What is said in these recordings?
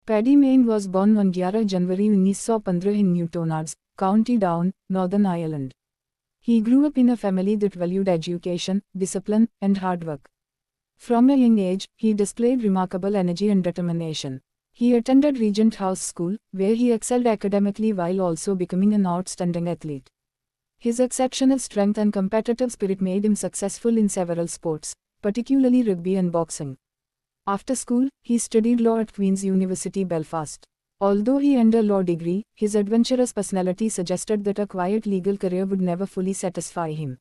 Paddy Mayne was born on 11 January 1915 in Newtownards, County Down, Northern Ireland. He grew up in a family that valued education, discipline, and hard work. From a young age, he displayed remarkable energy and determination. He attended Regent House School, where he excelled academically while also becoming an outstanding athlete. His exceptional strength and competitive spirit made him successful in several sports, particularly rugby and boxing. After school, he studied law at Queen's University Belfast. Although he earned a law degree, his adventurous personality suggested that a quiet legal career would never fully satisfy him.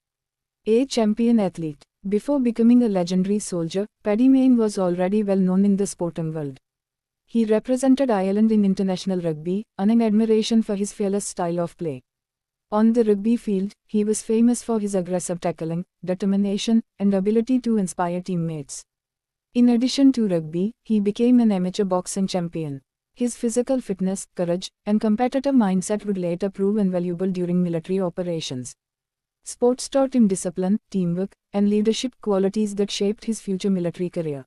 A champion athlete. Before becoming a legendary soldier, Paddy Mayne was already well known in the sporting world. He represented Ireland in international rugby, earning admiration for his fearless style of play. On the rugby field, he was famous for his aggressive tackling, determination, and ability to inspire teammates. In addition to rugby, he became an amateur boxing champion. His physical fitness, courage, and competitive mindset would later prove invaluable during military operations. Sports taught him discipline, teamwork, and leadership qualities that shaped his future military career.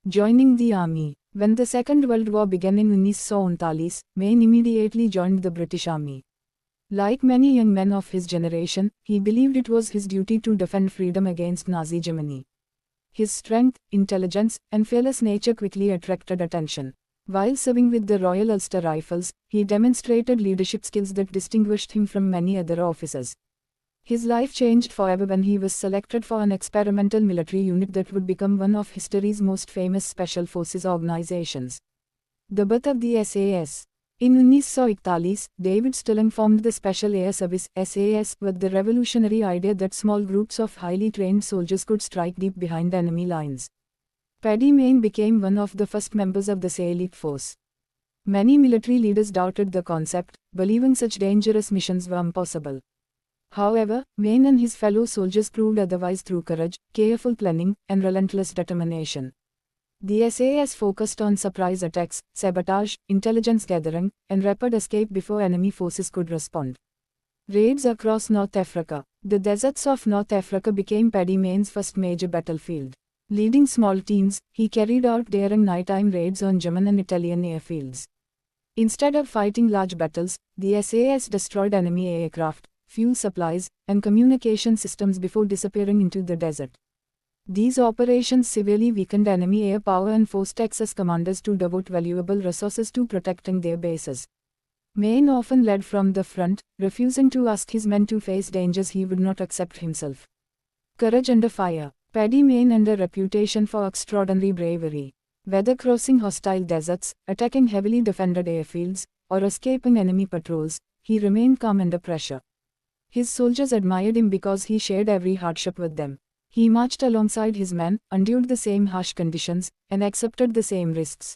Joining the army. When the Second World War began in 1939, Mayne immediately joined the British Army. Like many young men of his generation, he believed it was his duty to defend freedom against Nazi Germany. His strength, intelligence, and fearless nature quickly attracted attention. While serving with the Royal Ulster Rifles, he demonstrated leadership skills that distinguished him from many other officers. His life changed forever when he was selected for an experimental military unit that would become one of history's most famous special forces organizations. The birth of the SAS. In 1941, David Stirling formed the Special Air Service (SAS) with the revolutionary idea that small groups of highly trained soldiers could strike deep behind enemy lines. Paddy Mayne became one of the first members of this elite force. Many military leaders doubted the concept, believing such dangerous missions were impossible. However, Mayne and his fellow soldiers proved otherwise through courage, careful planning, and relentless determination. The SAS focused on surprise attacks, sabotage, intelligence gathering, and rapid escape before enemy forces could respond. Raids across North Africa. The deserts of North Africa became Paddy Mayne's first major battlefield. Leading small teams, he carried out daring nighttime raids on German and Italian airfields. Instead of fighting large battles, the SAS destroyed enemy aircraft, fuel supplies, and communication systems before disappearing into the desert. These operations severely weakened enemy air power and forced Axis commanders to devote valuable resources to protecting their bases. Mayne often led from the front, refusing to ask his men to face dangers he would not accept himself. Courage under fire. Paddy Mayne earned a reputation for extraordinary bravery. Whether crossing hostile deserts, attacking heavily defended airfields, or escaping enemy patrols, he remained calm under pressure. His soldiers admired him because he shared every hardship with them. He marched alongside his men, endured the same harsh conditions, and accepted the same risks.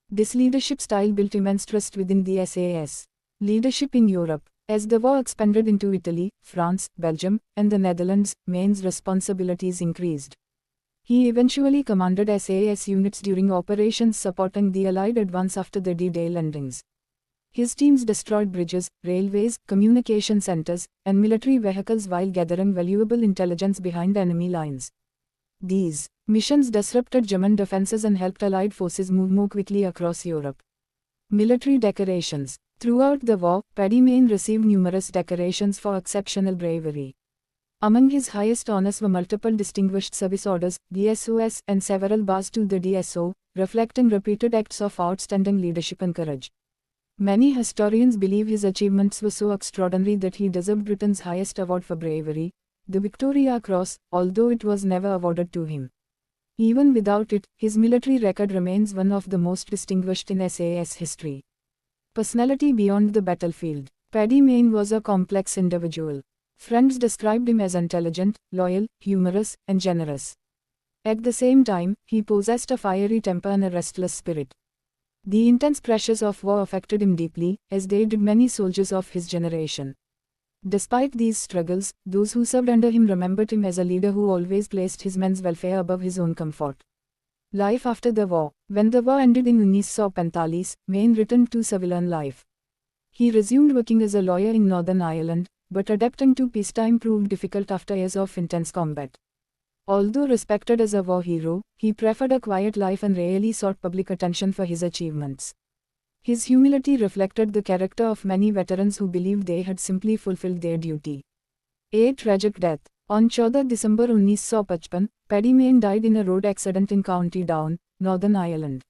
This leadership style built immense trust within the SAS. Leadership in Europe. As the war expanded into Italy, France, Belgium, and the Netherlands, Mayne's responsibilities increased. He eventually commanded SAS units during operations supporting the Allied advance after the D-Day landings. His teams destroyed bridges, railways, communication centers, and military vehicles while gathering valuable intelligence behind enemy lines. These missions disrupted German defenses and helped Allied forces move more quickly across Europe. Military decorations. Throughout the war, Paddy Mayne received numerous decorations for exceptional bravery. Among his highest honors were multiple Distinguished Service Orders, DSOS, and several bars to the DSO, reflecting repeated acts of outstanding leadership and courage. Many historians believe his achievements were so extraordinary that he deserved Britain's highest award for bravery, the Victoria Cross, although it was never awarded to him. Even without it, his military record remains one of the most distinguished in SAS history. Personality beyond the battlefield. Paddy Mayne was a complex individual. Friends described him as intelligent, loyal, humorous, and generous. At the same time, he possessed a fiery temper and a restless spirit. The intense pressures of war affected him deeply, as they did many soldiers of his generation. Despite these struggles, those who served under him remembered him as a leader who always placed his men's welfare above his own comfort. Life after the war. When the war ended in 1945, Mayne returned to civilian life. He resumed working as a lawyer in Northern Ireland, but adapting to peacetime proved difficult after years of intense combat. Although respected as a war hero, he preferred a quiet life and rarely sought public attention for his achievements. His humility reflected the character of many veterans who believed they had simply fulfilled their duty. A tragic death. On 14 December 1955, Paddy Mayne died in a road accident in County Down, Northern Ireland.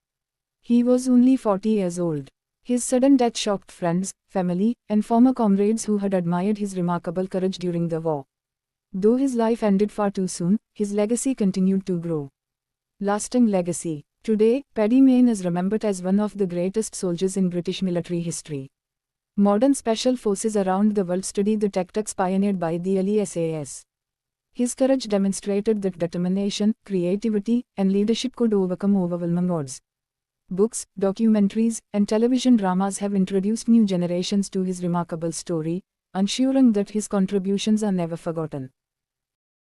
He was only 40 years old. His sudden death shocked friends, family, and former comrades who had admired his remarkable courage during the war. Though his life ended far too soon, his legacy continued to grow. Lasting legacy. Today, Paddy Mayne is remembered as one of the greatest soldiers in British military history. Modern special forces around the world study the tactics pioneered by the early SAS. His courage demonstrated that determination, creativity, and leadership could overcome overwhelming odds. Books, documentaries, and television dramas have introduced new generations to his remarkable story, ensuring that his contributions are never forgotten.